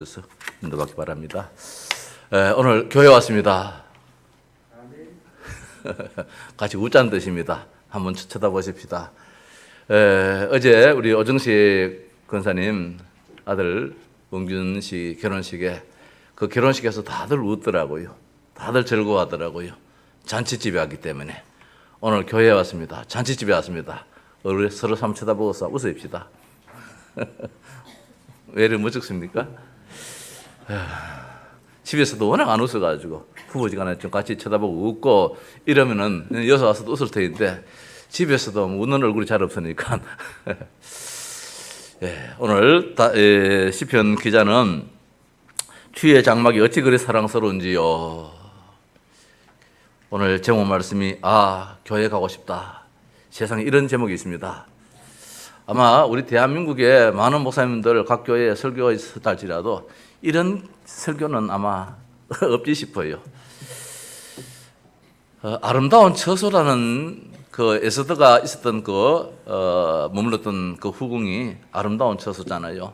그래서 인도받기 바랍니다. 오늘 교회 왔습니다. 같이 웃자는 뜻입니다. 한번 쳐다보십시다. 어제 우리 오정식 권사님 아들 원균 씨 결혼식에 그 결혼식에서 다들 웃더라고요. 다들 즐거워하더라고요. 잔치집에 왔기 때문에 오늘 교회에 왔습니다. 잔치집에 왔습니다. 우리 서로 한번 쳐다보고서 웃읍시다. 왜 이렇게 무섭습니까? 집에서도 워낙 안 웃어가지고 부부지간에 좀 같이 쳐다보고 웃고 이러면은 여기서 와서도 웃을 텐데 집에서도 웃는 얼굴이 잘 없으니까 오늘 시편 기자는 주의 장막이 어찌 그리 사랑스러운지요. 오늘 제목 말씀이 교회 가고 싶다. 세상에 이런 제목이 있습니다. 아마 우리 대한민국의 많은 목사님들 각 교회에 설교가 있었다 할지라도 이런 설교는 아마 없지 싶어요. 아름다운 처소라는 그 에스더가 있었던 머물렀던 그 후궁이 아름다운 처소잖아요.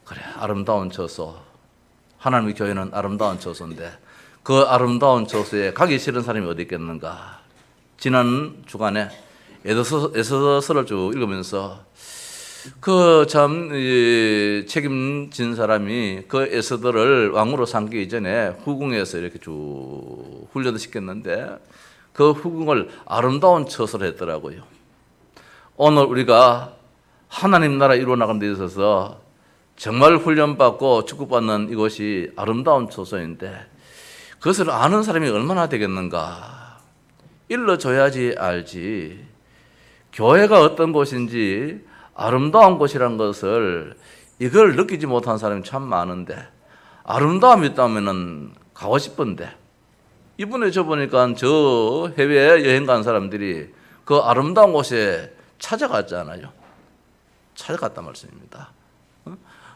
그래, 아름다운 처소. 하나님의 교회는 아름다운 처소인데 그 아름다운 처소에 가기 싫은 사람이 어디 있겠는가. 지난 주간에 에스더서를 쭉 읽으면서 그 참 책임진 사람이 그 에스더를 왕으로 삼기 이전에 후궁에서 이렇게 쭉 훈련을 시켰는데 그 후궁을 아름다운 처소로 했더라고요. 오늘 우리가 하나님 나라 이루어 나가는 데 있어서 정말 훈련받고 축복받는 이곳이 아름다운 처소인데 그것을 아는 사람이 얼마나 되겠는가. 일러줘야지 알지. 교회가 어떤 곳인지 아름다운 곳이라는 것을 이걸 느끼지 못한 사람이 참 많은데 아름다움이 있다면 가고 싶은데 이번에 저 보니까 저 해외 여행 간 사람들이 그 아름다운 곳에 찾아갔잖아요. 찾아갔단 말씀입니다.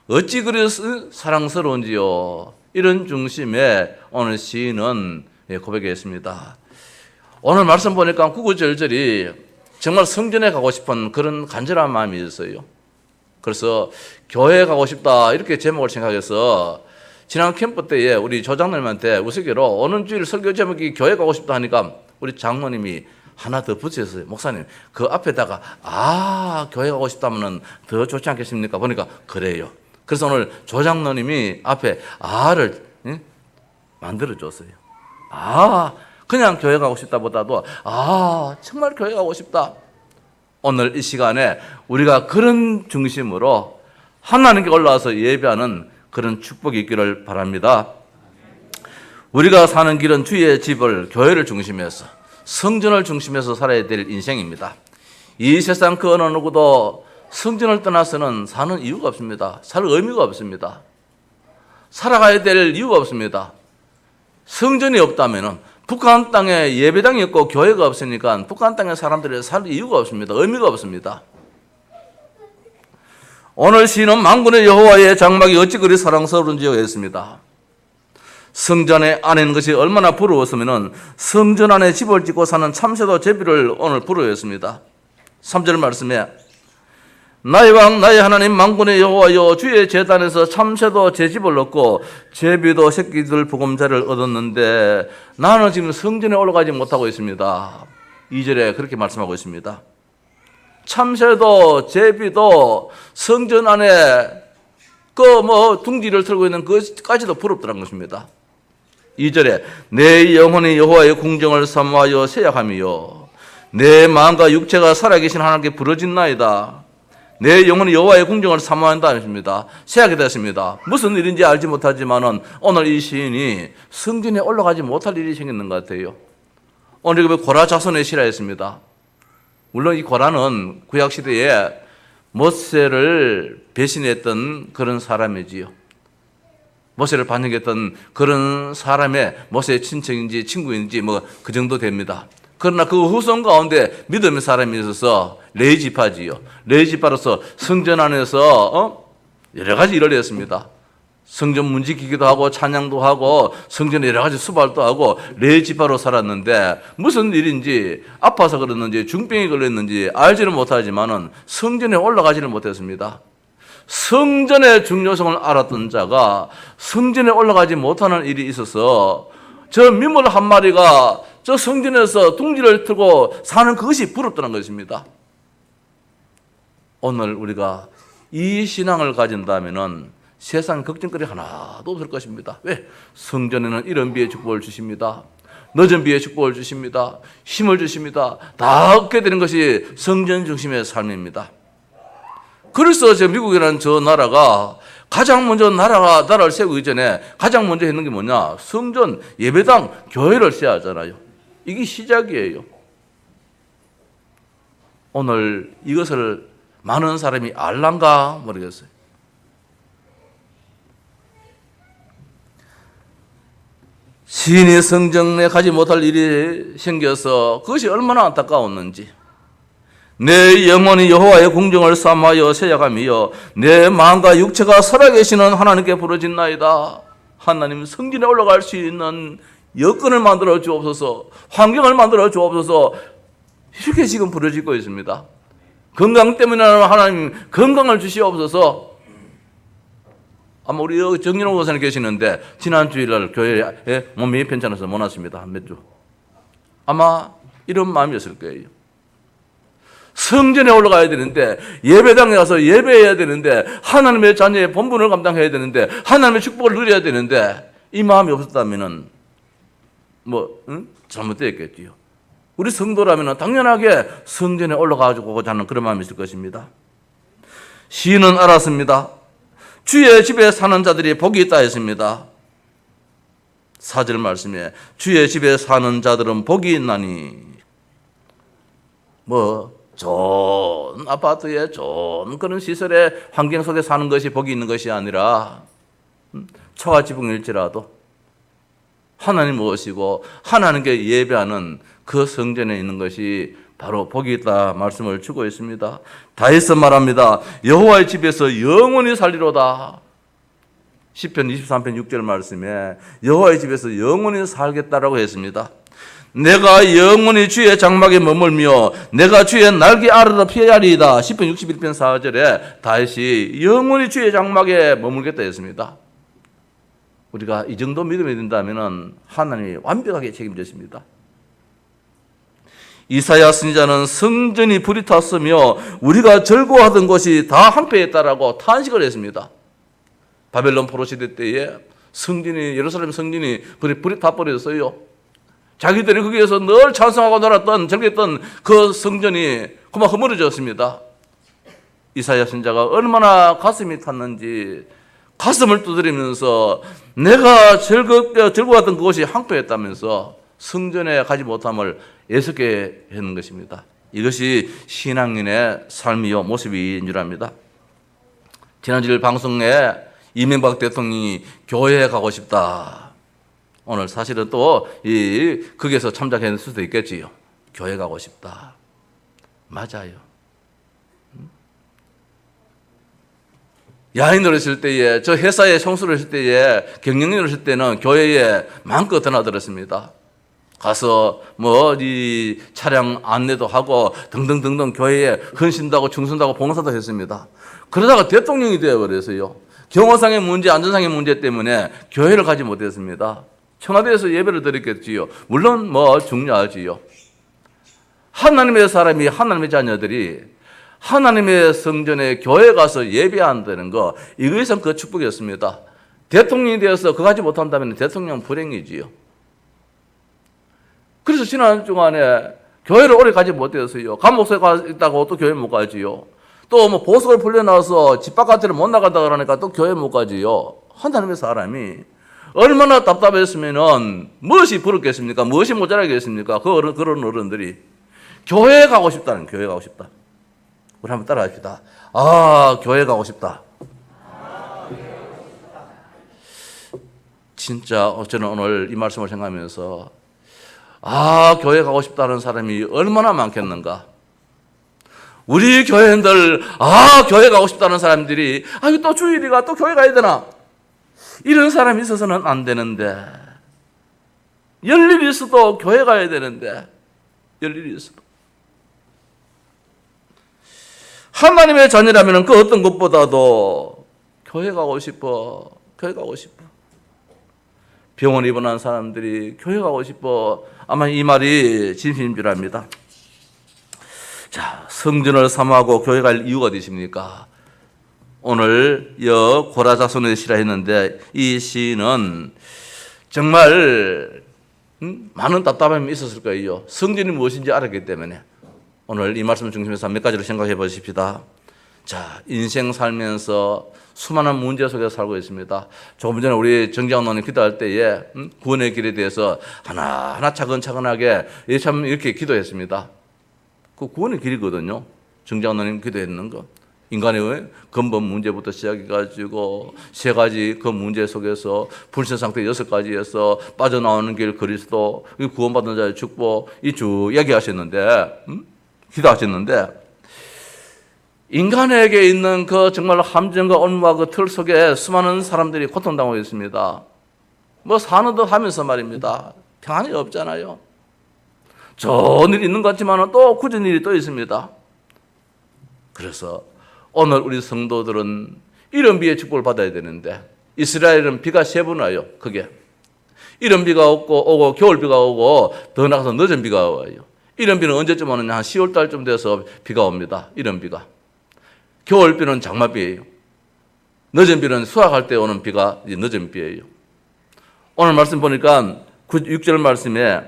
어찌 그리 사랑스러운지요. 이런 중심에 오늘 시인은 고백했습니다. 오늘 말씀 보니까 구구절절이 정말 성전에 가고 싶은 그런 간절한 마음이 있어요. 그래서 교회에 가고 싶다 이렇게 제목을 생각해서 지난 캠프 때에 우리 조장님한테 우스개로 오는 주일 설교 제목이 교회 가고 싶다 하니까 우리 장로님이 하나 더 붙였어요. 목사님 그 앞에다가 교회 가고 싶다면 더 좋지 않겠습니까? 보니까 그래요. 그래서 오늘 조장로님이 앞에 를 만들어줬어요. 그냥 교회 가고 싶다보다도 정말 교회 가고 싶다. 오늘 이 시간에 우리가 그런 중심으로 하나님께 올라와서 예배하는 그런 축복이 있기를 바랍니다. 우리가 사는 길은 주의 집을 교회를 중심해서 성전을 중심해서 살아야 될 인생입니다. 이 세상 그 어느 누구도 성전을 떠나서는 사는 이유가 없습니다. 살 의미가 없습니다. 살아가야 될 이유가 없습니다. 성전이 없다면은 북한 땅에 예배당이 없고 교회가 없으니까 북한 땅의 사람들이 살 이유가 없습니다. 의미가 없습니다. 오늘 시는 만군의 여호와의 장막이 어찌 그리 사랑스러운지요 했습니다. 성전 안에 있는 것이 얼마나 부러웠으면 성전 안에 집을 짓고 사는 참새도 제비를 오늘 부러워했습니다. 3절 말씀에 나의 왕 나의 하나님 만군의 여호와여 주의 제단에서 참새도 제 집을 얻고 제비도 새끼들 보금자리를 얻었는데 나는 지금 성전에 올라가지 못하고 있습니다. 2절에 그렇게 말씀하고 있습니다. 참새도 제비도 성전 안에 둥지를 틀고 있는 그것까지도 부럽더란 것입니다. 2절에 내 영혼이 여호와의 궁정을 사모하여 새약함이요 내 마음과 육체가 살아계신 하나님께 부르짖나이다. 내 영혼이 여호와의 궁정을 사모한다 하십니다. 새하게 됐습니다. 무슨 일인지 알지 못하지만은 오늘 이 시인이 성전에 올라가지 못할 일이 생겼는 것 같아요. 오늘 고라 자손의 시라했습니다. 물론 이 고라는 구약 시대에 모세를 배신했던 그런 사람이지요. 모세를 반역했던 그런 사람의 모세의 친척인지 친구인지 그 정도 됩니다. 그러나 그 후손 가운데 믿음의 사람이 있어서 레위지파지요. 레위지파로서 성전 안에서 여러 가지 일을 했습니다. 성전 문 지키기도 하고 찬양도 하고 성전에 여러 가지 수발도 하고 레위지파로 살았는데 무슨 일인지 아파서 그랬는지 중병이 걸렸는지 알지는 못하지만은 성전에 올라가지를 못했습니다. 성전의 중요성을 알았던 자가 성전에 올라가지 못하는 일이 있어서 저 민물 한 마리가 저 성전에서 둥지를 틀고 사는 그것이 부럽다는 것입니다. 오늘 우리가 이 신앙을 가진다면은 세상 걱정거리 하나도 없을 것입니다. 왜? 성전에는 이런 비의 축복을 주십니다. 늦은 비의 축복을 주십니다. 힘을 주십니다. 다 얻게 되는 것이 성전 중심의 삶입니다. 그래서 저 미국이라는 저 나라가 가장 먼저 나라를 세우기 전에 가장 먼저 했는 게 뭐냐? 성전, 예배당, 교회를 세워야 하잖아요. 이게 시작이에요. 오늘 이것을 많은 사람이 알란가 모르겠어요. 시인이 성전에 가지 못할 일이 생겨서 그것이 얼마나 안타까웠는지, 내 영혼이 여호와의 궁정을 삼하여 세야감이여 내 마음과 육체가 살아계시는 하나님께 부르짖나이다. 하나님, 성전에 올라갈 수 있는 여건을 만들어 주옵소서, 환경을 만들어 주옵소서. 이렇게 지금 부르짖고 있습니다. 건강 때문에 하나님 건강을 주시옵소서. 아마 우리 정진호 교사님 계시는데 지난 주일날 교회에 몸이 편찮아서 못 왔습니다. 한 몇 주. 아마 이런 마음이었을 거예요. 성전에 올라가야 되는데, 예배당에 가서 예배해야 되는데, 하나님의 자녀의 본분을 감당해야 되는데, 하나님의 축복을 누려야 되는데, 이 마음이 없었다면 잘못되었겠지요. 우리 성도라면 당연하게 성전에 올라가고자 하는 그런 마음이 있을 것입니다. 시인은 알았습니다. 주의 집에 사는 자들이 복이 있다 했습니다. 4절 말씀에 주의 집에 사는 자들은 복이 있나니, 좋은 아파트에 좋은 그런 시설의 환경 속에 사는 것이 복이 있는 것이 아니라 처가지붕일지라도 하나님 모시고 하나님께 예배하는 그 성전에 있는 것이 바로 복이 있다 말씀을 주고 있습니다. 다윗은 말합니다. 여호와의 집에서 영원히 살리로다. 시편 23편 6절 말씀에 여호와의 집에서 영원히 살겠다라고 했습니다. 내가 영원히 주의 장막에 머물며 내가 주의 날개 아래로 피하리이다. 시편 61편 4절에 다윗이 영원히 주의 장막에 머물겠다 했습니다. 우리가 이 정도 믿음이 된다면 하나님이 완벽하게 책임지십니다. 이사야 선지자는 성전이 불이 탔으며 우리가 즐거워하던 것이 다 황폐했다라고 탄식을 했습니다. 바벨론 포로 시대 때에 예루살렘 성전이 불이 타버렸어요. 자기들이 거기에서 늘 찬송하고 놀았던, 즐겼던 그 성전이 그만 허물어졌습니다. 이사야 선지자가 얼마나 가슴이 탔는지 가슴을 두드리면서 내가 즐거웠던 그것이 황폐했다면서 성전에 가지 못함을 애석해 하는 것입니다. 이것이 신앙인의 삶이요 모습인 줄 압니다. 지난주일 방송에 이명박 대통령이 교회에 가고 싶다. 오늘 사실은 또 거기에서 참작할 수도 있겠지요. 교회 가고 싶다. 맞아요. 야인으로 있을 때에, 저 회사에 총수로 있을 때에, 경영인으로 있을 때는 교회에 마음껏 드나들었습니다. 가서 이 차량 안내도 하고 등등등등 교회에 헌신도 하고 충성도 하고 봉사도 했습니다. 그러다가 대통령이 되어버렸어요. 경호상의 문제, 안전상의 문제 때문에 교회를 가지 못했습니다. 청와대에서 예배를 드렸겠지요. 물론 중요하지요. 하나님의 사람이, 하나님의 자녀들이 하나님의 성전에 교회 가서 예배한다는 거, 이것은 그 축복이었습니다. 대통령이 되어서 그거 하지 못한다면 대통령은 불행이지요. 그래서 지난 주간에 교회를 오래 가지 못했어요. 감옥에 가 있다고 또 교회 못 가지요. 또 보석을 풀려나와서 집 바깥으로 못 나간다 그러니까 또 교회 못 가지요. 하나님의 사람이 얼마나 답답했으면은 무엇이 부럽겠습니까? 무엇이 모자라겠습니까? 그런 어른들이 교회에 가고 싶다는, 교회 가고 싶다. 우리 한번 따라 합시다. 교회 가고 싶다. 진짜 저는 오늘 이 말씀을 생각하면서 교회 가고 싶다는 사람이 얼마나 많겠는가. 우리 교회인들 교회 가고 싶다는 사람들이 또 주일이가 또 교회 가야 되나, 이런 사람이 있어서는 안 되는데, 열일이 있어도 교회 가야 되는데, 열일이 있어도 하나님의 자녀라면 그 어떤 것보다도 교회 가고 싶어. 교회 가고 싶어. 병원 입원한 사람들이 교회 가고 싶어. 아마 이 말이 진심인 줄 압니다. 자, 성전을 사모하고 교회 갈 이유가 되십니까? 오늘 고라자손의 시라 했는데 이 시는 정말 많은 답답함이 있었을 거예요. 성전이 무엇인지 알았기 때문에. 오늘 이 말씀 중심에서 몇 가지를 생각해 보십시다. 자, 인생 살면서 수많은 문제 속에 살고 있습니다. 조금 전에 우리 정장로님 기도할 때에 구원의 길에 대해서 하나하나 차근차근하게 참 이렇게 기도했습니다. 그 구원의 길이거든요. 정장로님 기도했는 거. 인간의 근본 문제부터 시작해가지고 세 가지 그 문제 속에서 불신 상태 6가지에서 빠져나오는 길 그리스도, 구원받은 자의 축복, 이 쭉 얘기하셨는데, 기도하셨는데, 인간에게 있는 그 정말 함정과 온무와 그 틀 속에 수많은 사람들이 고통당하고 있습니다. 뭐 사는 듯 하면서 말입니다. 평안이 없잖아요. 좋은 일이 있는 것 같지만 또 굳은 일이 또 있습니다. 그래서 오늘 우리 성도들은 이런 비의 축복을 받아야 되는데, 이스라엘은 비가 3번 와요. 그게 이런 비가 오고 겨울 비가 오고 더 나가서 늦은 비가 와요. 이런 비는 언제쯤 오느냐? 한 10월 달쯤 돼서 비가 옵니다. 이런 비가. 겨울 비는 장마비예요. 늦은 비는 수확할 때 오는 비가 늦은 비예요. 오늘 말씀 보니까 6절 말씀에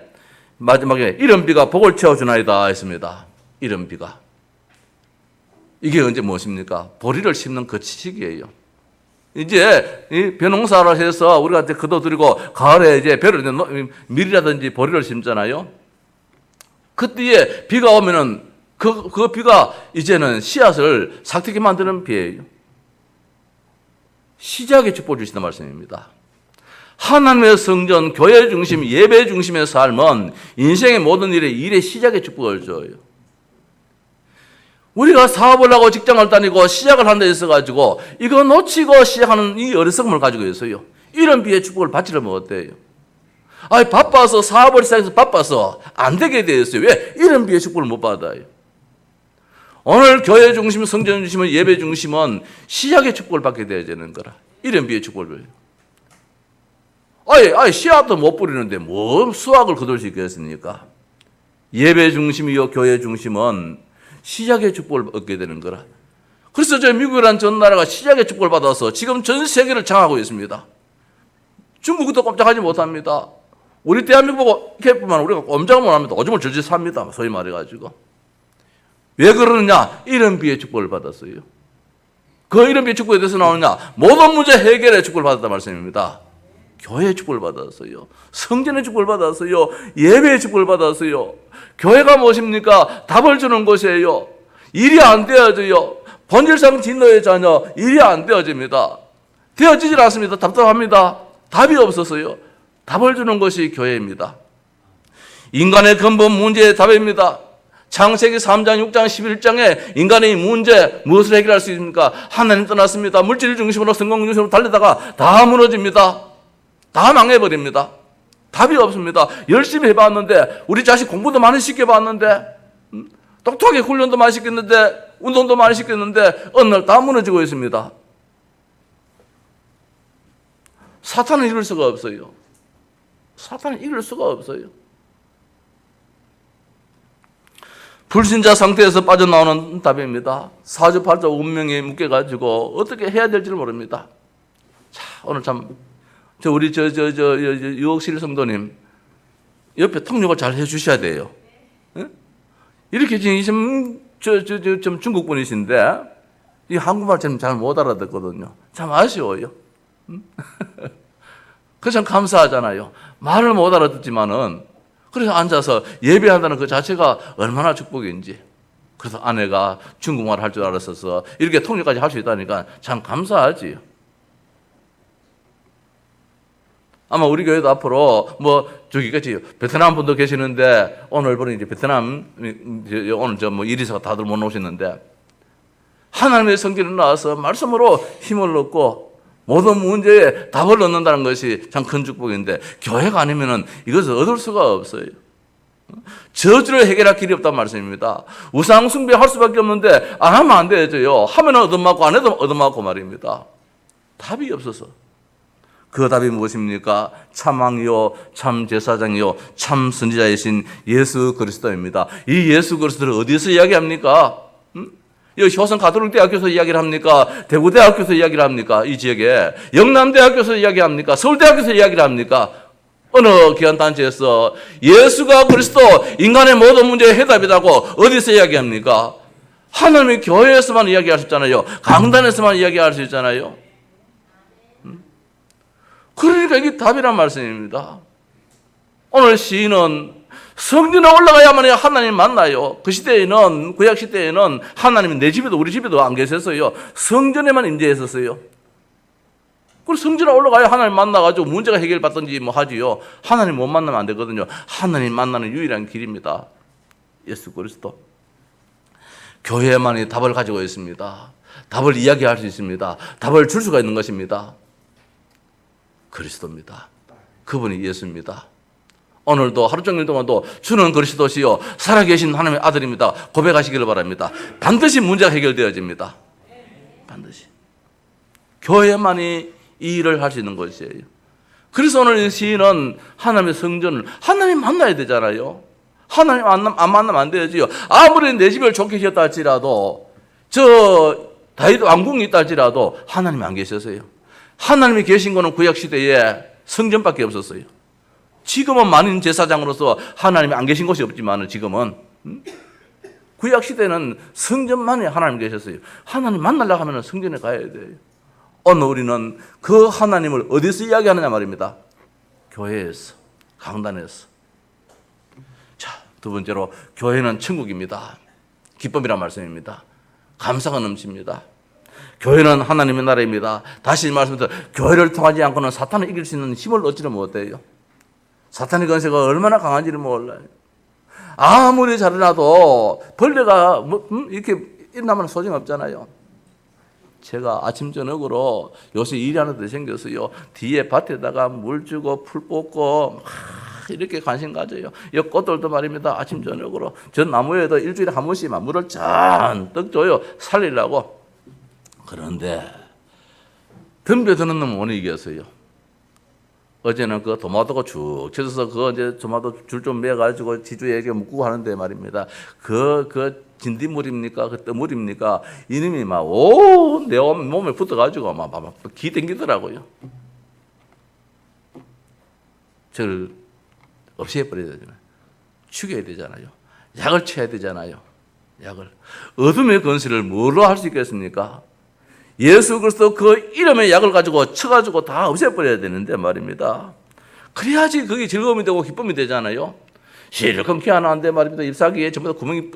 마지막에 이런 비가 복을 채워주나이다 했습니다. 이런 비가. 이게 언제 무엇입니까? 보리를 심는 그 시기예요. 이제 이 벼농사를 해서 우리가 이제 거둬들이고 가을에 이제 벼를 밀이라든지 보리를 심잖아요. 그때에 비가 오면은 그 비가 이제는 씨앗을 삭히게 만드는 비예요. 시작의 축복을 주시는 말씀입니다. 하나님의 성전, 교회 중심, 예배 중심의 삶은 인생의 모든 일의 시작의 축복을 줘요. 우리가 사업을 하고 직장을 다니고 시작을 한 데 있어가지고 이거 놓치고 시작하는 이 어리석음을 가지고 있어요. 이런 비의 축복을 받지를 못해요. 바빠서 사업을 시작해서 바빠서 안 되게 되어 있어요. 왜? 이런 비의 축복을 못 받아요. 오늘 교회 중심, 성전 중심은 예배 중심은 시작의 축복을 받게 되어야 되는 거라. 이런 비의 축복을 줘요. 씨앗도 못 뿌리는데 뭐 수확을 거둘 수 있겠습니까? 예배 중심이요 교회 중심은 시작의 축복을 얻게 되는 거라. 그래서 저 미국이라는 전 나라가 시작의 축복을 받아서 지금 전 세계를 장악하고 있습니다. 중국도 꼼짝하지 못합니다. 우리 대한민국 보면 우리가 꼼짝을 못합니다. 오줌을 줄줄 삽니다. 소위 말해가지고. 왜 그러느냐? 이런 비의 축복을 받았어요. 그 이런 비의 축복에 대해서 나오느냐? 모든 문제 해결의 축복을 받았단 말씀입니다. 교회의 축복을 받았어요. 성전의 축복을 받았어요. 예배의 축복을 받았어요. 교회가 무엇입니까? 답을 주는 곳이에요. 일이 안 되어져요. 본질상 진노의 자녀, 일이 안 되어집니다. 되어지질 않습니다. 답답합니다. 답이 없었어요. 답을 주는 것이 교회입니다. 인간의 근본 문제의 답입니다. 창세기 3장, 6장, 11장에 인간의 문제 무엇을 해결할 수 있습니까? 하나님 떠났습니다. 물질 중심으로 성공 중심으로 달리다가 다 무너집니다. 다 망해버립니다. 답이 없습니다. 열심히 해봤는데, 우리 자식 공부도 많이 시켜봤는데, 똑똑하게 훈련도 많이 시켰는데, 운동도 많이 시켰는데 어느 날 다 무너지고 있습니다. 사탄은 이길 수가 없어요. 사탄은 이길 수가 없어요. 불신자 상태에서 빠져나오는 답입니다. 사주팔자 운명에 묶여가지고 어떻게 해야 될지를 모릅니다. 자, 오늘 참 우리 유옥실 성도님 옆에 통역을 잘 해주셔야 돼요. 예? 이렇게 지금 좀 중국 분이신데 이 한국말 잘 못 알아듣거든요. 참 아쉬워요. 그래서 참 감사하잖아요. 말을 못 알아듣지만은 그래서 앉아서 예배한다는 그 자체가 얼마나 축복인지. 그래서 아내가 중국말 할 줄 알았어서 이렇게 통역까지 할 수 있다니까 참 감사하지요. 아마 우리 교회도 앞으로 저기까지 베트남 분도 계시는데 오늘 보니 이제 베트남 오늘 이리서 다들 못 오시는데 하나님의 성전에 나와서 말씀으로 힘을 얻고 모든 문제에 답을 얻는다는 것이 참 큰 축복인데 교회가 아니면은 이것을 얻을 수가 없어요. 저주를 해결할 길이 없단 말씀입니다. 우상 숭배할 수밖에 없는데 안 하면 안 되죠. 하면 얻어맞고 안 해도 얻어맞고 말입니다. 답이 없어서. 그 답이 무엇입니까? 참 왕이요, 참 제사장이요, 참 선지자이신 예수 그리스도입니다. 이 예수 그리스도를 어디서 이야기합니까? 여기 효성 가톨릭대학교에서 이야기를 합니까? 대구대학교에서 이야기를 합니까? 이 지역에 영남대학교에서 이야기합니까? 서울대학교에서 이야기를 합니까? 어느 기관단체에서 예수가 그리스도 인간의 모든 문제의 해답이라고 어디서 이야기합니까? 하나님이 교회에서만 이야기할 수 있잖아요. 강단에서만 이야기할 수 있잖아요. 그러니까 이게 답이란 말씀입니다. 오늘 시인은 성전에 올라가야만 하나님 만나요. 그 시대에는, 구약 시대에는 하나님이 내 집에도 우리 집에도 안 계셨어요. 성전에만 임재했었어요. 그리고 성전에 올라가야 하나님 만나가지고 문제가 해결받든지 뭐 하지요. 하나님 못 만나면 안 되거든요. 하나님 만나는 유일한 길입니다. 예수 그리스도. 교회만이 답을 가지고 있습니다. 답을 이야기할 수 있습니다. 답을 줄 수가 있는 것입니다. 그리스도입니다. 그분이 예수입니다. 오늘도 하루 종일 동안도 주는 그리스도시요 살아계신 하나님의 아들입니다. 고백하시기를 바랍니다. 반드시 문제가 해결되어집니다. 반드시. 교회만이 이 일을 할 수 있는 것이에요. 그래서 오늘 시인은 하나님의 성전을 하나님 만나야 되잖아요. 하나님 안 만나면 안 되지요. 아무리 내 집을 좋게 지었다 할지라도 저 다윗 왕궁이 있다 할지라도 하나님이 안 계셨어요. 하나님이 계신 거는 구약시대에 성전밖에 없었어요. 지금은 만인 제사장으로서 하나님이 안 계신 곳이 없지만 지금은 구약시대는 성전만이 하나님 계셨어요. 하나님 만나려고 하면 성전에 가야 돼요. 오늘 우리는 그 하나님을 어디서 이야기하느냐 말입니다. 교회에서, 강단에서. 자, 두 번째로 교회는 천국입니다. 기쁨이란 말씀입니다. 감사가 넘칩니다. 교회는 하나님의 나라입니다. 다시 말씀드려 교회를 통하지 않고는 사탄을 이길 수 있는 힘을 얻지를 못해요. 사탄의 권세가 얼마나 강한지를 몰라요. 아무리 잘해놔도 벌레가 이렇게 일어나면 소용없잖아요. 제가 아침 저녁으로 요새 일이 하나 더 생겼어요. 뒤에 밭에다가 물 주고 풀 뽑고 이렇게 관심 가져요. 이 꽃들도 말입니다. 아침 저녁으로 전 나무에도 일주일에 한 번씩 물을 잔뜩 줘요. 살리려고. 그런데 덤벼드는 놈은 못 이겼어요. 어제는 그 도마도가 쭉 쳐져서 그 이제 도마도 줄 좀 매가지고 지주에게 묶고 하는데 말입니다. 그 진딧물입니까? 그 떠물입니까? 이놈이 막 내 몸에 붙어가지고 막 기 땡기더라고요. 저를 없애버려야 되잖아요. 죽여야 되잖아요. 약을 쳐야 되잖아요. 약을. 어둠의 권세를 뭘로 할 수 있겠습니까? 예수 그리스도 그 이름의 약을 가지고 쳐가지고 다 없애버려야 되는데 말입니다. 그래야지 그게 즐거움이 되고 기쁨이 되잖아요. 실컷 키워놨는데 말입니다. 잎사귀에 전부 다 구멍이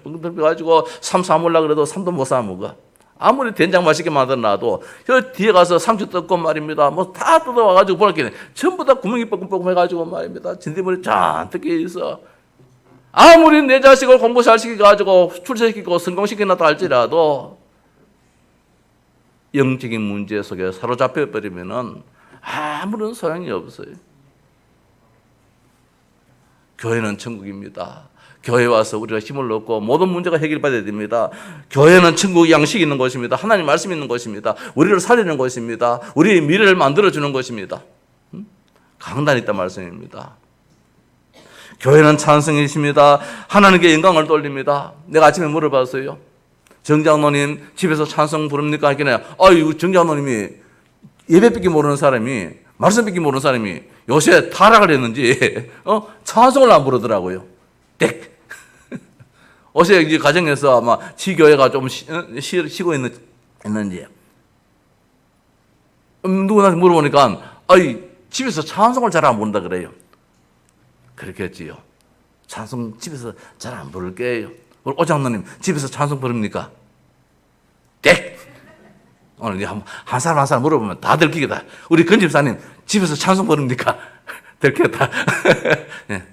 뻥 뚫려가지고 삶 사물라 그래도 삶도 못 사먹어. 아무리 된장 맛있게 만들어놔도 저 뒤에 가서 상추 뜯고 말입니다. 뭐 다 뜯어와가지고 보니까 전부 다 구멍이 뻥뻥 해가지고 말입니다. 진딧물이 잔뜩 있어. 아무리 내 자식을 공부 잘 시켜가지고 출세시키고 성공시켜놨다 할지라도 영적인 문제 속에 사로잡혀 버리면은 아무런 소용이 없어요. 교회는 천국입니다. 교회 와서 우리가 힘을 얻고 모든 문제가 해결받아야 됩니다. 교회는 천국 양식이 있는 곳입니다. 하나님 말씀이 있는 곳입니다. 우리를 살리는 곳입니다. 우리의 미래를 만들어주는 곳입니다. 강단이 있단 말씀입니다. 교회는 찬성이십니다. 하나님께 영광을 돌립니다. 내가 아침에 물어봤어요. 정장로님 집에서 찬송 부릅니까? 하니까 아유 정장로님이 예배밖에 모르는 사람이 말씀밖에 모르는 사람이 요새 타락을 했는지 찬송을 안 부르더라고요. 땡. 어제 이제 가정에서 아마 지교회가 좀 쉬고 있는지 누구한테 물어보니까 아이 집에서 찬송을 잘 안 부른다 그래요. 그렇겠지요. 찬송 집에서 잘 안 부를게요. 우리 오장로님 집에서 찬송 부릅니까? 땡! 오늘 한 사람 한 사람 물어보면 다 들키겠다. 우리 근집사님 집에서 찬송 부릅니까? 들키겠다. 네.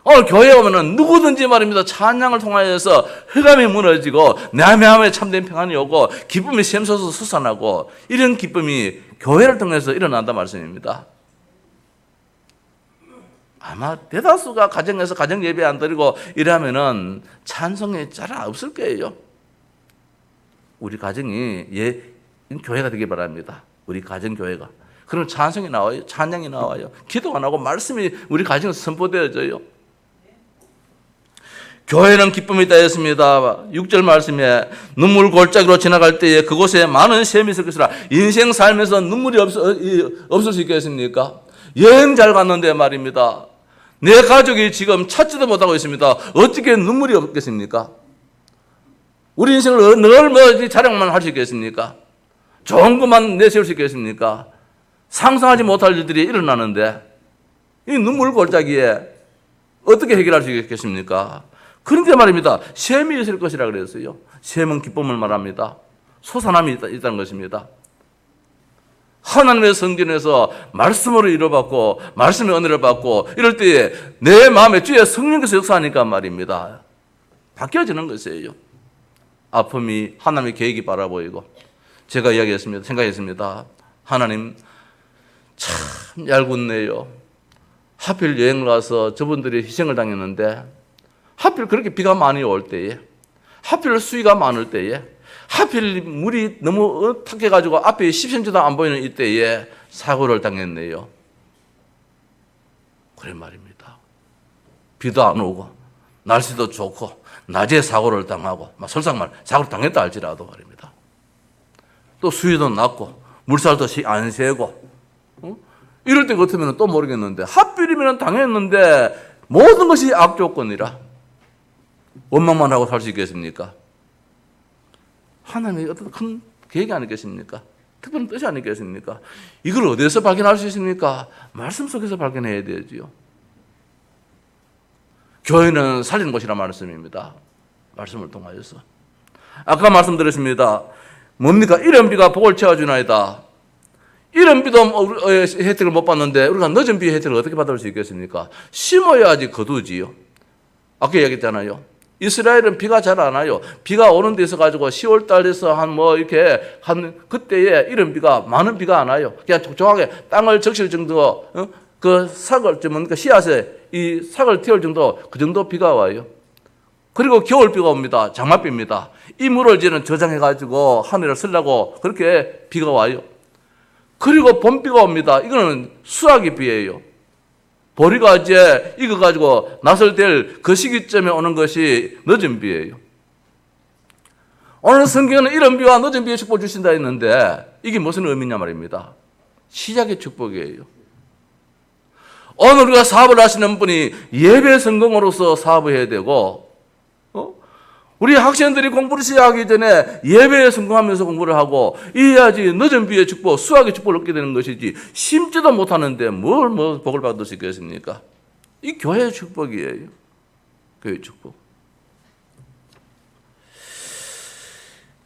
오늘 교회에 오면은 누구든지 말입니다. 찬양을 통하여서 흑암이 무너지고 내 마음에 참된 평안이 오고 기쁨이 샘솟아서 솟아나고 이런 기쁨이 교회를 통해서 일어난다 말씀입니다. 아마 대다수가 가정에서 가정 예배 안 드리고 이러면은 찬송이 잘 없을 거예요. 우리 가정이 교회가 되기 바랍니다. 우리 가정 교회가. 그럼 찬송이 나와요. 찬양이 나와요. 기도 안 하고 말씀이 우리 가정에서 선포되어져요. 교회는 기쁨이 있다 했습니다. 6절 말씀에 눈물 골짜기로 지나갈 때에 그곳에 많은 샘이 있을 것이라. 인생 살면서 눈물이 없을 수 있겠습니까? 여행 잘 갔는데 말입니다. 내 가족이 지금 찾지도 못하고 있습니다. 어떻게 눈물이 없겠습니까? 우리 인생을 늘 자랑만 할 수 있겠습니까? 좋은 것만 내세울 수 있겠습니까? 상상하지 못할 일들이 일어나는데 이 눈물 골짜기에 어떻게 해결할 수 있겠습니까? 그런데 말입니다. 샘이 있을 것이라 그랬어요. 샘은 기쁨을 말합니다. 솟아남이 있다는 것입니다. 하나님의 성전에서 말씀으로 이루어받고 말씀의 은혜를 받고 이럴 때에 내 마음에 주의 성령께서 역사하니까 말입니다. 바뀌어지는 것이에요. 아픔이 하나님의 계획이 바라보이고 제가 생각했습니다. 하나님 참 얄궂네요. 하필 여행을 가서 저분들이 희생을 당했는데 하필 그렇게 비가 많이 올 때에 하필 수위가 많을 때에 하필 물이 너무 탁해가지고 앞에 10cm도 안 보이는 이때에 사고를 당했네요. 그래 말입니다. 비도 안 오고 날씨도 좋고 낮에 사고를 당하고 설상말 사고를 당했다 할지라도 말입니다. 또 수위도 낮고 물살도 안 새고 이럴 때 같으면 또 모르겠는데 하필이면 당했는데 모든 것이 악조건이라 원망만 하고 살 수 있겠습니까? 하나님의 어떤 큰 계획이 아니겠습니까? 특별한 뜻이 아니겠습니까? 이걸 어디서 발견할 수 있습니까? 말씀 속에서 발견해야 되지요. 교회는 살리는 곳이란 말씀입니다. 말씀을 통하여서. 아까 말씀드렸습니다. 뭡니까? 이른 비가 복을 채워주나이다. 이른 비도 혜택을 못 받는데 우리가 늦은 비의 혜택을 어떻게 받을 수 있겠습니까? 심어야지 거두지요. 아까 얘기했잖아요. 이스라엘은 비가 잘 안 와요. 비가 오는 데서 가지고 10월 달에서 그때에 이른 비가 많은 비가 안 와요. 그냥 촉촉하게 땅을 적실 정도 그 삭을 씨앗에 이 삭을 틔울 정도 그 정도 비가 와요. 그리고 겨울 비가 옵니다. 장맛비입니다. 이 물을 이제는 저장해 가지고 하늘을 쓰려고 그렇게 비가 와요. 그리고 봄비가 옵니다. 이거는 수확의 비예요. 보리가 이제 익어가지고 낫을 댈 그 시기점에 오는 것이 늦은 비예요. 오늘 성경은 이른 비와 늦은 비의 축복을 주신다 했는데 이게 무슨 의미냐 말입니다. 시작의 축복이에요. 오늘 우리가 사업을 하시는 분이 예배 성공으로서 사업을 해야 되고 우리 학생들이 공부를 시작하기 전에 예배에 성공하면서 공부를 하고 이래야지 늦은 비의 축복, 수학의 축복을 얻게 되는 것이지 심지도 못하는데 뭘 복을 받을 수 있겠습니까? 이 교회의 축복이에요. 교회의 축복.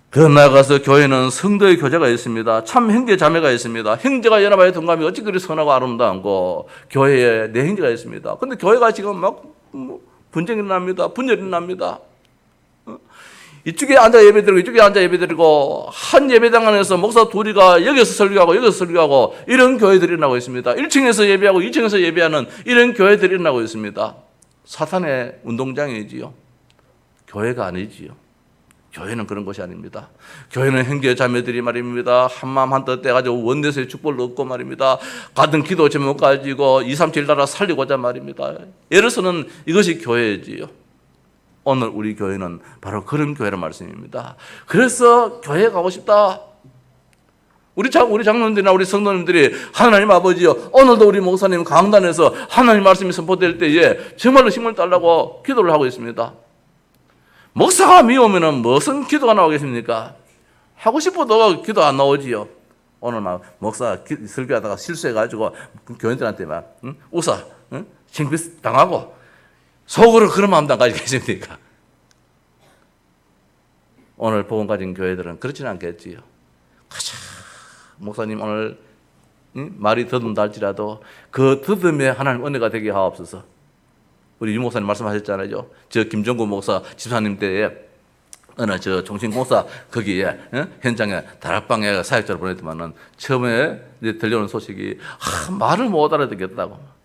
더 나아가서 교회는 성도의 교제가 있습니다. 참 형제 자매가 있습니다. 형제가 연합하여 동감이 어찌 그리 선하고 아름다운고 교회에 내 형제가 있습니다. 그런데 교회가 지금 막 분쟁이 납니다. 분열이 납니다. 이쪽에 앉아 예배드리고 이쪽에 앉아 예배드리고 한 예배당 안에서 목사 둘이가 여기서 설교하고 여기서 설교하고 이런 교회들이 일어나고 있습니다. 1층에서 예배하고 2층에서 예배하는 이런 교회들이 일어나고 있습니다. 사탄의 운동장이지요. 교회가 아니지요. 교회는 그런 것이 아닙니다. 교회는 형제 자매들이 말입니다. 한마음 한뜻 돼가지고 원내에서의 축복을 얻고 말입니다. 같은 기도 제목 가지고 237 나라 살리고자 말입니다. 예를 들어서는 이것이 교회지요. 오늘 우리 교회는 바로 그런 교회란 말씀입니다. 그래서 교회에 가고 싶다. 우리 장로님들이나 우리 성도님들이 하나님 아버지요, 오늘도 우리 목사님 강단에서 하나님 말씀이 선포될 때에 정말로 힘을 달라고 기도를 하고 있습니다. 목사가 미우면은 무슨 기도가 나오겠습니까? 하고 싶어도 기도 안 나오지요. 오늘 막 목사 설교하다가 실수해가지고 교인들한테 막 웃어, 창피스 당하고 속으로 그런 마음도 안 가지고 계십니까? 오늘 복음 가진 교회들은 그렇지는 않겠지요. 가자, 목사님 오늘 말이 더듬다 할지라도 그 더듬에 하나님 은혜가 되게 하옵소서. 우리 유 목사님 말씀하셨잖아요. 저 김정구 목사 집사님 때에 어느 저 종신공사 거기에 현장에 다락방에 사역자를 보냈더만은 처음에 이제 들려오는 소식이 말을 못 알아듣겠다고.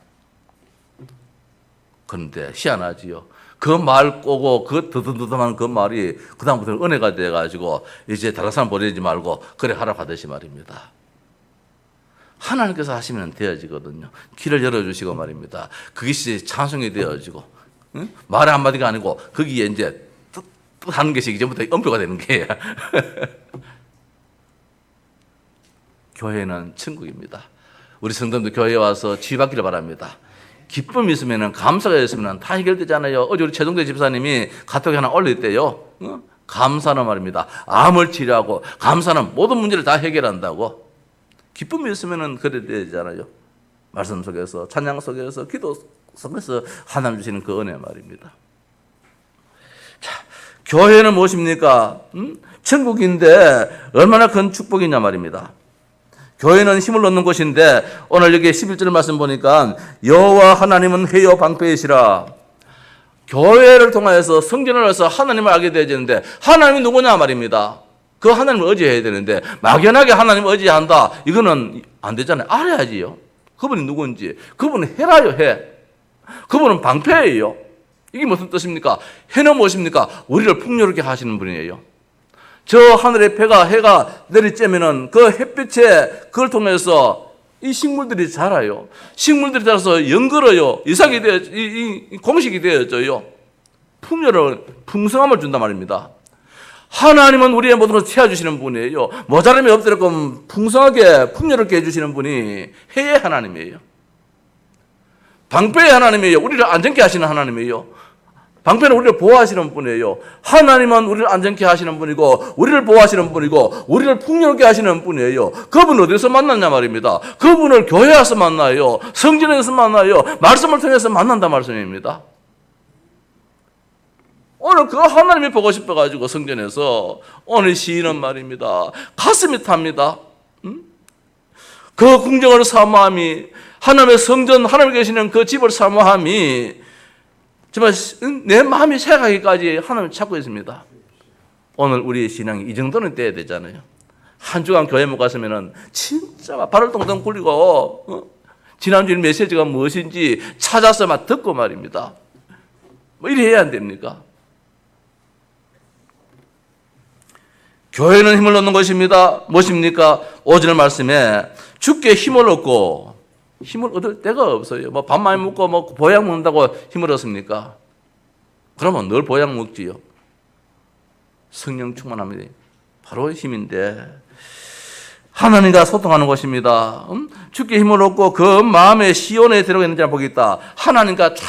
그런데 희한하지요. 그 말 꼬고 그 드듬드듬한 그 말이 그다음부터는 은혜가 돼가지고 이제 다른 사람 보내지 말고 그래 하라 하듯이 말입니다. 하나님께서 하시면 되어지거든요. 길을 열어주시고 말입니다. 그것이 찬송이 되어지고, 응? 말의 한마디가 아니고 거기에 이제 뜻 하는 것이 이제부터 엄표가 되는 거예요. 교회는 천국입니다. 우리 성도님도 교회에 와서 치유받기를 바랍니다. 기쁨이 있으면, 감사가 있으면 다 해결되잖아요. 어제 우리 최동대 집사님이 카톡에 하나 올렸대요. 응? 감사는 말입니다. 암을 치료하고 감사는 모든 문제를 다 해결한다고. 기쁨이 있으면 그래 되잖아요. 말씀 속에서, 찬양 속에서, 기도 속에서 하나님 주시는 그 은혜 말입니다. 자, 교회는 무엇입니까? 천국인데 얼마나 큰 축복이냐 말입니다. 교회는 힘을 얻는 곳인데 오늘 여기 11절 말씀 보니까 여호와 하나님은 회요 방패이시라. 교회를 통해서 성전을 해서 하나님을 알게 되어지는데 하나님이 누구냐 말입니다. 그 하나님을 의지해야 되는데 막연하게 하나님을 의지한다. 이거는 안 되잖아요. 알아야지요. 그분이 누군지. 그분은 해라요, 해. 그분은 방패예요. 이게 무슨 뜻입니까? 해는 무엇입니까? 우리를 풍요롭게 하시는 분이에요. 저 하늘의 해가 내리쬐면은 그 햇빛에 그걸 통해서 이 식물들이 자라요. 식물들이 자라서 연걸어요. 이삭이 되어, 공식이 되어져요. 풍성함을 준단 말입니다. 하나님은 우리의 모든 것을 채워주시는 분이에요. 모자람이 없더라도 풍성하게 풍요롭게 해주시는 분이 해의 하나님이에요. 방패의 하나님이에요. 우리를 안전케 하시는 하나님이에요. 방패는 우리를 보호하시는 분이에요. 하나님은 우리를 안전케 하시는 분이고 우리를 보호하시는 분이고 우리를 풍요롭게 하시는 분이에요. 그분을 어디서 만났냐 말입니다. 그분을 교회에서 만나요. 성전에서 만나요. 말씀을 통해서 만난다 말씀입니다. 오늘 그 하나님이 보고 싶어가지고 성전에서 오늘 시인은 말입니다. 가슴이 탑니다. 그 궁정을 사모함이, 하나님의 성전, 하나님 계시는 그 집을 사모함이 정말 내 마음이 새가기까지 하나님을 찾고 있습니다. 오늘 우리의 신앙이 이 정도는 돼야 되잖아요. 한 주간 교회 못 갔으면 진짜 발을 동동 굴리고 지난주에 메시지가 무엇인지 찾아서 막 듣고 말입니다. 뭐 이래 해야 안 됩니까? 교회는 힘을 얻는 것입니다. 무엇입니까? 오늘 말씀에 주께 힘을 얻고, 힘을 얻을 데가 없어요. 뭐 밥 많이 먹고 뭐 보약 먹는다고 힘을 얻습니까? 그러면 늘 보약 먹지요. 성령 충만함이 바로 힘인데 하나님과 소통하는 것입니다. 주께 힘을 얻고 그 마음에 시온의 대로가 있는지 보겠다. 하나님과 쫙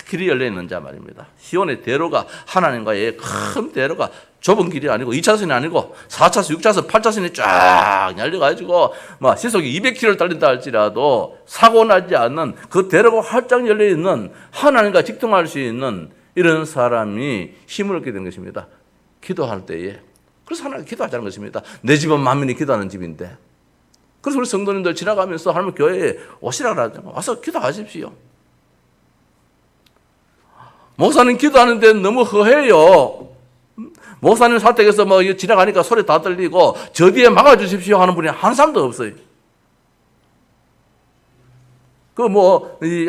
길이 열려 있는 자 말입니다. 시온의 대로가, 하나님과의 큰 대로가 좁은 길이 아니고 2차선이 아니고 4차선, 6차선, 8차선이 쫙 열려가지고 막 시속이 200km를 달린다 할지라도 사고 나지 않는 그 대로가 활짝 열려있는 하나님과 직통할 수 있는 이런 사람이 힘을 얻게 된 것입니다. 기도할 때에. 그래서 하나님 기도하자는 것입니다. 내 집은 만민이 기도하는 집인데. 그래서 우리 성도님들 지나가면서 하나님 교회에 오시라 그러잖아요. 와서 기도하십시오. 목사님 기도하는데 너무 허해요. 목사님 사택에서 뭐 지나가니까 소리 다 들리고 저 뒤에 막아주십시오 하는 분이 한 사람도 없어요.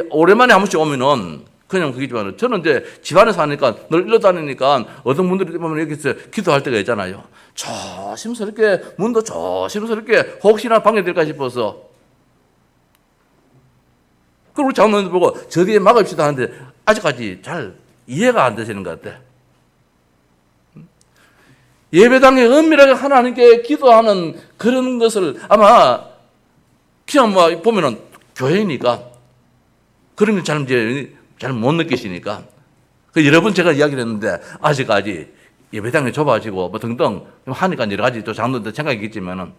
오랜만에 한 번씩 오면은 그냥 그게지만 저는 이제 집안에 사니까 늘 일로 다니니까 어떤 분들이 보면 이렇게 기도할 때가 있잖아요. 조심스럽게, 문도 조심스럽게 혹시나 방해될까 싶어서. 그리고 우리 장로님들 보고 저 뒤에 막읍시다 하는데 아직까지 잘 이해가 안 되시는 것 같아. 예배당에 은밀하게 하나님께 기도하는 그런 것을 아마 그냥 뭐 보면은 교회니까 그런 걸 잘 못 느끼시니까. 여러 번 제가 이야기를 했는데 아직까지 예배당이 좁아지고 뭐 등등 하니까 여러 가지 또 장로들 생각이 있겠지만은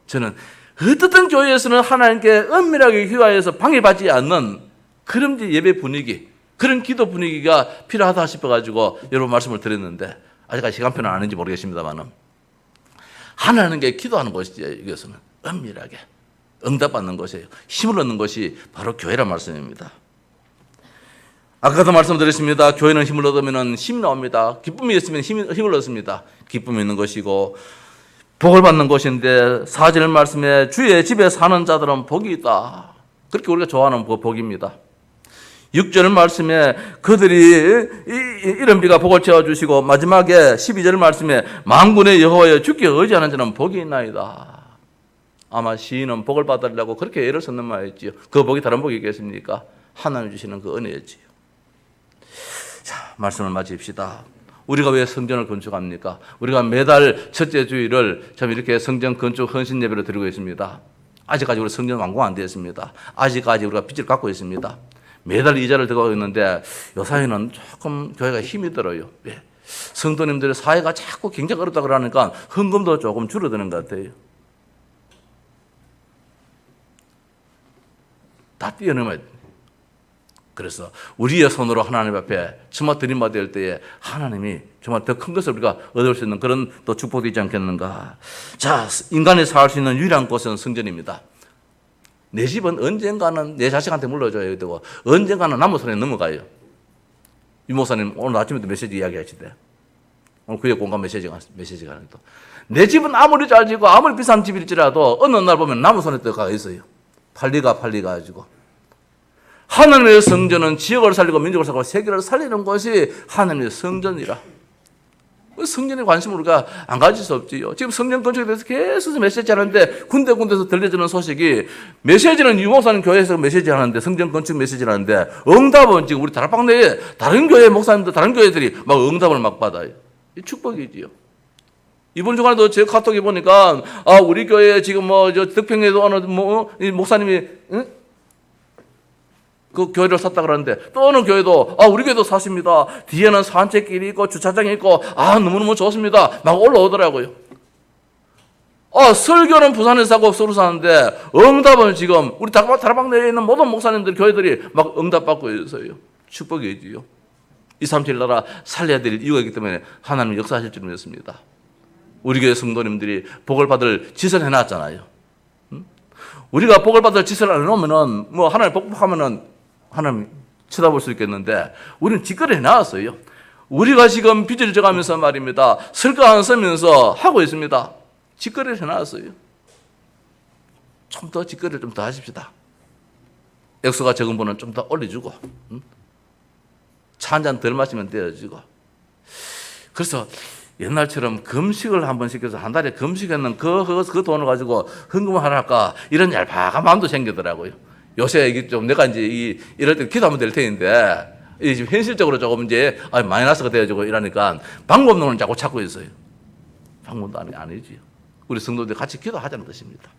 저는 어떤 교회에서는 하나님께 은밀하게 기도해서 방해받지 않는 그런 예배 분위기, 그런 기도 분위기가 필요하다 싶어가지고 여러분 말씀을 드렸는데 아직까지 시간표는 아는지 모르겠습니다만은 하나님께 기도하는 것이죠. 이것은 은밀하게 응답받는 것이에요. 힘을 얻는 것이 바로 교회란 말씀입니다. 아까도 말씀드렸습니다. 교회는 힘을 얻으면 힘이 나옵니다. 기쁨이 있으면 힘을 얻습니다. 기쁨이 있는 것이고 복을 받는 것인데 4절 말씀에 주의 집에 사는 자들은 복이 있다. 그렇게 우리가 좋아하는 복입니다. 6절 말씀에 그들이 이런 비가 복을 채워주시고 마지막에 12절 말씀에 만군의 여호와여 주께 의지하는 자는 복이 있나이다. 아마 시인은 복을 받으려고 그렇게 애를 썼는 말이지요. 그 복이 다른 복이 있겠습니까? 하나님 주시는 그 은혜지요. 자, 말씀을 마칩시다. 우리가 왜 성전을 건축합니까? 우리가 매달 첫째 주일을 참 이렇게 성전 건축 헌신 예배를 드리고 있습니다. 아직까지 우리 성전 완공 안 되었습니다. 아직까지 우리가 빚을 갖고 있습니다. 매달 이자를 들어가고 있는데 요사이는 조금 교회가 힘이 들어요. 예. 성도님들의 사회가 자꾸 굉장히 어렵다 그러니까 헌금도 조금 줄어드는 것 같아요. 다 뛰어넘어야 돼요. 그래서 우리의 손으로 하나님 앞에 정말 들이받을 때에 하나님이 정말 더 큰 것을 우리가 얻을 수 있는 그런 또 축복이 있지 않겠는가. 자, 인간이 살 수 있는 유일한 곳은 성전입니다. 내 집은 언젠가는 내 자식한테 물려줘야 되고 언젠가는 남의 손에 넘어가요. 유 목사님 오늘 아침에도 메시지 이야기하시대. 오늘 그의 공감 메시지가 또 내 집은 아무리 잘 지고 아무리 비싼 집일지라도 어느 날 보면 남의 손에 또 가 있어요. 팔리가지고. 하나님의 성전은 지역을 살리고 민족을 살리고 세계를 살리는 것이 하나님의 성전이라. 성전에 관심을 우리가 안 가질 수 없지요. 지금 성전 건축에 대해서 계속 메시지 하는데 군데군데서 들려주는 소식이 메시지는 유목사님 교회에서 메시지 하는데 성전 건축 메시지 하는데 응답은 지금 우리 다락방 내에 다른 교회 목사님들 다른 교회들이 막 응답을 막 받아요. 이 축복이지요. 이번 주간에도 제 카톡에 보니까 우리 교회 지금 저 덕평에도 어느 이 목사님이 그 교회를 샀다 그러는데 또 어느 교회도 우리 교회도 샀습니다. 뒤에는 산책길이 있고 주차장이 있고 너무너무 좋습니다. 막 올라오더라고요. 설교는 부산에서 사고 서울 사는데 응답은 지금 우리 다락방 내에 있는 모든 목사님들 교회들이 막 응답받고 있어요. 축복이지요. 237 나라 살려야 될 이유가 있기 때문에 하나님 역사하실 줄 믿습니다. 우리 교회 성도님들이 복을 받을 짓을 해놨잖아요. 우리가 복을 받을 짓을 안 해놓으면은 하나님 복복하면은 하나님 쳐다볼 수 있겠는데 우리는 짓거리 해놨어요. 우리가 지금 빚을 져가면서 말입니다. 설교 안 쓰면서 하고 있습니다. 짓거리를 해놨어요. 좀 더 짓거리를 좀 더 하십시다. 액수가 적은 분은 좀 더 올려주고 차 한 잔 덜 마시면 되어지고. 그래서 옛날처럼 금식을 한번 시켜서 한 달에 금식했는 그 돈을 가지고 헌금을 하나 할까 이런 얄팍한 마음도 생기더라고요. 요새 이게 좀 내가 이제 이럴 때 기도하면 될 텐데 지금 현실적으로 조금 이제 마이너스가 되어지고 이러니까 방법론을 자꾸 찾고 있어요. 방법도 아니지요. 우리 성도들 같이 기도하자는 뜻입니다.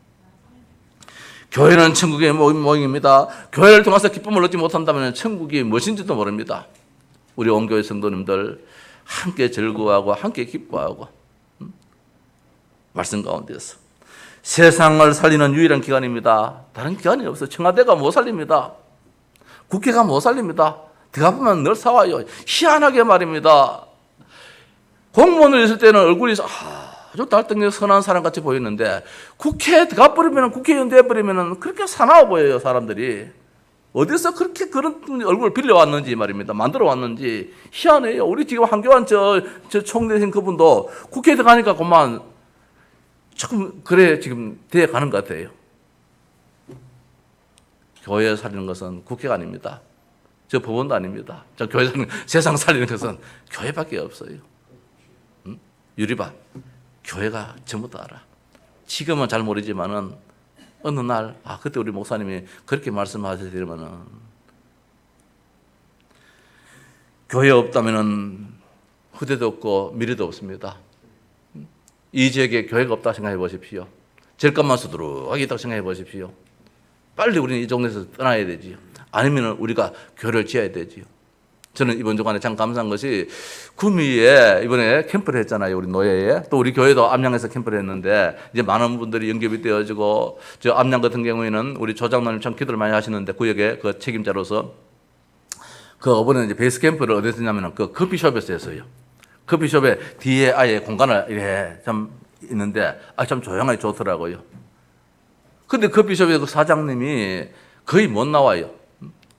교회는 천국의 모임입니다. 교회를 통해서 기쁨을 얻지 못한다면 천국이 무엇인지도 모릅니다. 우리 온교회 성도님들 함께 즐거워하고 함께 기뻐하고 말씀 가운데서 세상을 살리는 유일한 기관입니다. 다른 기관이 없어요. 청와대가 못 살립니다. 국회가 못 살립니다. 들어가보면 늘 싸워요. 희한하게 말입니다. 공무원을 있을 때는 얼굴이 아주 달등에 선한 사람같이 보이는데 국회에 들어가버리면 국회의원 돼버리면 그렇게 사나워 보여요. 사람들이. 어디서 그렇게 그런 얼굴을 빌려왔는지 말입니다. 만들어 왔는지 희한해요. 우리 지금 한교안 저 총대신 그분도 국회에 들어가니까 그만 조금 그래 지금 돼 가는 것 같아요. 교회 살리는 것은 국회가 아닙니다. 저 법원도 아닙니다. 저 교회 살리는 세상 살리는 것은 교회밖에 없어요. 유리봐, 교회가 전부 다 알아. 지금은 잘 모르지만은 어느 날 그때 우리 목사님이 그렇게 말씀하시더라면은 교회 없다면은 후대도 없고 미래도 없습니다. 이 지역에 교회가 없다고 생각해 보십시오. 절감만 수두룩하게 있다고 생각해 보십시오. 빨리 우리는 이 동네에서 떠나야 되지요. 아니면 우리가 교회를 지어야 되지요. 저는 이번 주간에 참 감사한 것이 구미에 이번에 캠프를 했잖아요. 우리 노예에. 또 우리 교회도 암양에서 캠프를 했는데 이제 많은 분들이 연결이 되어지고 저 암양 같은 경우에는 우리 조장로님 참 기도를 많이 하시는데 구역의 그 책임자로서 그 이번에 이제 베이스 캠프를 어디서 했냐면 그 커피숍에서 했어요. 커피숍에 뒤에 아예 공간을 이렇게 참 있는데 참 조용하게 좋더라고요. 근데 커피숍에 그 사장님이 거의 못 나와요.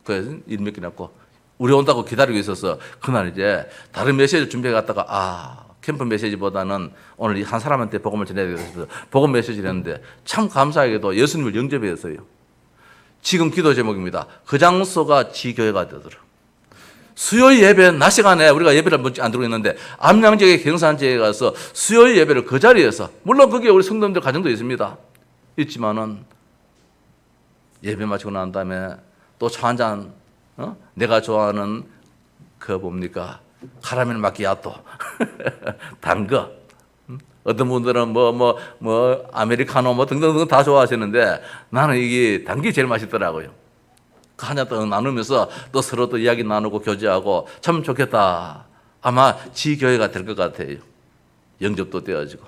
그래서 일 몇 개 났고 우리 온다고 기다리고 있어서 그날 이제 다른 메시지를 준비해 갔다가 캠프 메시지보다는 오늘 한 사람한테 복음을 전해야 되겠어서 복음 메시지를 했는데 참 감사하게도 예수님을 영접했어요. 지금 기도 제목입니다. 그 장소가 지교회가 되도록. 수요일 예배 낮 시간에 우리가 예배를 안 드리고 있는데 암양 지역의 경산 지역에 가서 수요일 예배를 그 자리에서, 물론 거기에 우리 성도님들 가정도 있습니다. 있지만은 예배 마치고 난 다음에 또 차 한 잔, 내가 좋아하는 그 뭡니까? 카라멜 마키아토, 단 거. 어떤 분들은 아메리카노 등등등 다 좋아하시는데 나는 이게 단 게 제일 맛있더라고요. 그 한 잔 또 나누면서 또 서로 또 이야기 나누고 교제하고 참 좋겠다. 아마 지교회가 될 것 같아요. 영접도 되어지고.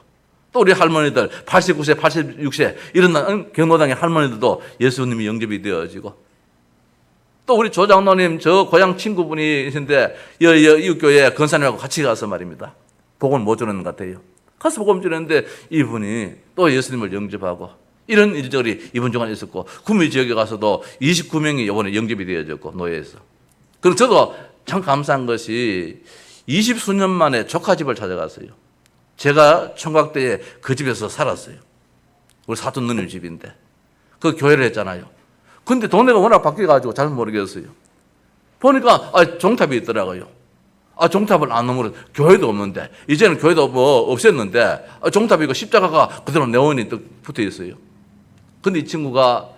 또 우리 할머니들 89세, 86세 이런 경로당의 할머니들도 예수님이 영접이 되어지고, 또 우리 조장로님 저 고향 친구분이신데 이웃교회 건사님하고 같이 가서 말입니다. 복음을 못 주는 것 같아요. 가서 복음 주는데 이분이 또 예수님을 영접하고, 이런 일들이 이번 주간 있었고, 구미 지역에 가서도 29명이 이번에 영접이 되어졌고, 노예에서. 그럼 저도 참 감사한 것이 20수년 만에 조카 집을 찾아갔어요. 제가 총각 때에 그 집에서 살았어요. 우리 사돈 누님 집인데 그 교회를 했잖아요. 근데 동네가 워낙 바뀌어가지고 잘 모르겠어요. 보니까 종탑이 있더라고요. 종탑을 안 넘으면 교회도 없는데, 이제는 교회도 없앴는데 종탑이고 십자가가 그대로 네온이 붙어 있어요. 근데 이 친구가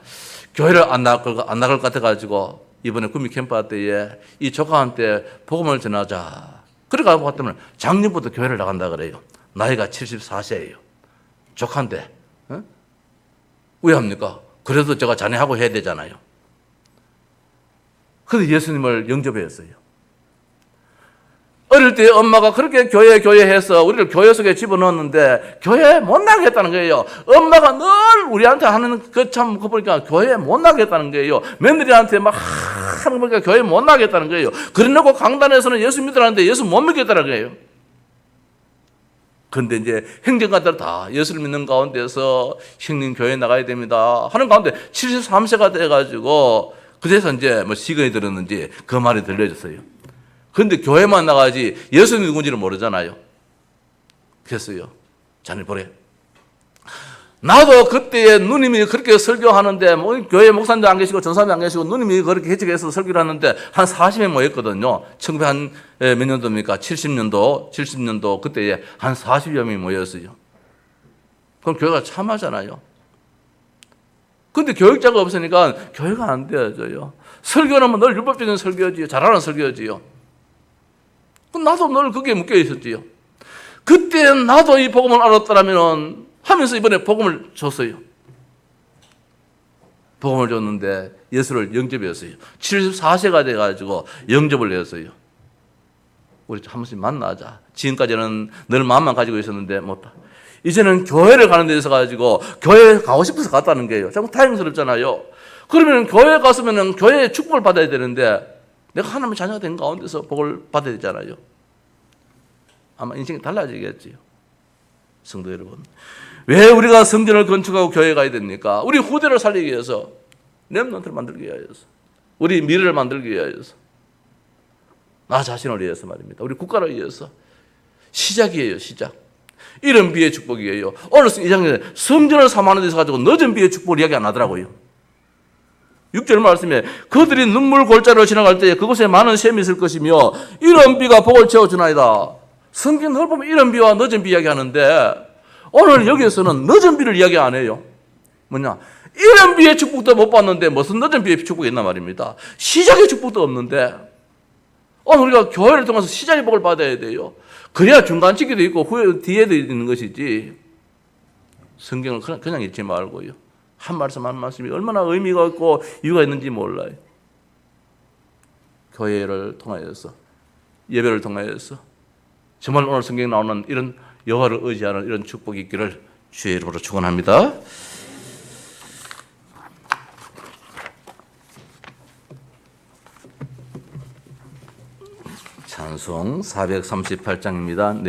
교회를 안 나갈 것 같아가지고 이번에 구미 캠프 때에 이 조카한테 복음을 전하자. 그래가지고 봤더니 작년부터 교회를 나간다 그래요. 나이가 74세예요. 조카인데 왜 합니까? 그래도 제가 자네하고 해야 되잖아요. 그런데 예수님을 영접했어요. 어릴 때 엄마가 그렇게 교회해서 우리를 교회 속에 집어넣었는데 교회에 못 나가겠다는 거예요. 엄마가 늘 우리한테 하는 그거 보니까 교회에 못 나가겠다는 거예요. 며느리한테 막 하는 거 보니까 교회에 못 나가겠다는 거예요. 그래놓고 강단에서는 예수 믿으라는데 예수 못 믿겠다는 거예요. 그런데 이제 행정가들 다 예수를 믿는 가운데서 형님 교회에 나가야 됩니다 하는 가운데 73세가 돼가지고 그래서 이제 시간이 들었는지 그 말이 들려졌어요. 그런데 교회만 나가지 예수님이 누군지를 모르잖아요. 그랬어요. 자네 보래. 나도 그때에 누님이 그렇게 설교하는데 교회 목사님도 안 계시고 전사님도 안 계시고 누님이 그렇게 해석해서 설교를 하는데 한 40명 모였거든요. 1900 몇 년도입니까? 70년도 그때에 한 40여 명이 모였어요. 그럼 교회가 참하잖아요. 근데 교육자가 없으니까 교회가 안 되어져요. 설교는 늘 율법적인 설교지요. 잘하는 설교지요. 나도 늘 거기에 묶여 있었지요. 그때 나도 이 복음을 알았더라면 하면서 이번에 복음을 줬어요. 복음을 줬는데 예수를 영접했어요. 74세가 돼가지고 영접을 했어요. 우리 한 번씩 만나자. 지금까지는 늘 마음만 가지고 있었는데 못다. 이제는 교회를 가는 데 있어가지고 교회에 가고 싶어서 갔다는 거예요. 참 다행스럽잖아요. 그러면 교회에 갔으면 교회의 축복을 받아야 되는데 내가 하나님의 자녀가 된 가운데서 복을 받아야 되잖아요. 아마 인생이 달라지겠지요. 성도 여러분, 왜 우리가 성전을 건축하고 교회에 가야 됩니까? 우리 후대를 살리기 위해서, 렘넌트를 만들기 위해서, 우리 미래를 만들기 위해서, 나 자신을 위해서 말입니다. 우리 국가를 위해서. 시작이에요, 시작. 이런 비의 축복이에요. 오늘 이 장면에 성전을 사모하는 데서 가지고 늦은 비의 축복을 이야기 안 하더라고요. 6절 말씀에 그들이 눈물 골짜기를 지나갈 때에 그곳에 많은 샘이 있을 것이며 이런 비가 복을 채워주나이다. 성경 늘 보면 이런 비와 늦은 비 이야기하는데 오늘 여기에서는 늦은 비를 이야기 안 해요. 뭐냐? 이런 비의 축복도 못 받는데 무슨 늦은 비의 축복이 있나 말입니다. 시작의 축복도 없는데 오늘 우리가 교회를 통해서 시작의 복을 받아야 돼요. 그래야 중간치기도 있고 후에 뒤에도 있는 것이지 성경을 그냥 읽지 말고요. 한 말씀 한 말씀이 얼마나 의미가 있고 이유가 있는지 몰라요. 교회를 통하여서 예배를 통하여서 정말 오늘 성경에 나오는 이런 여호와를 의지하는 이런 축복이 있기를 주의 이름으로 축원합니다. 찬송 438장입니다.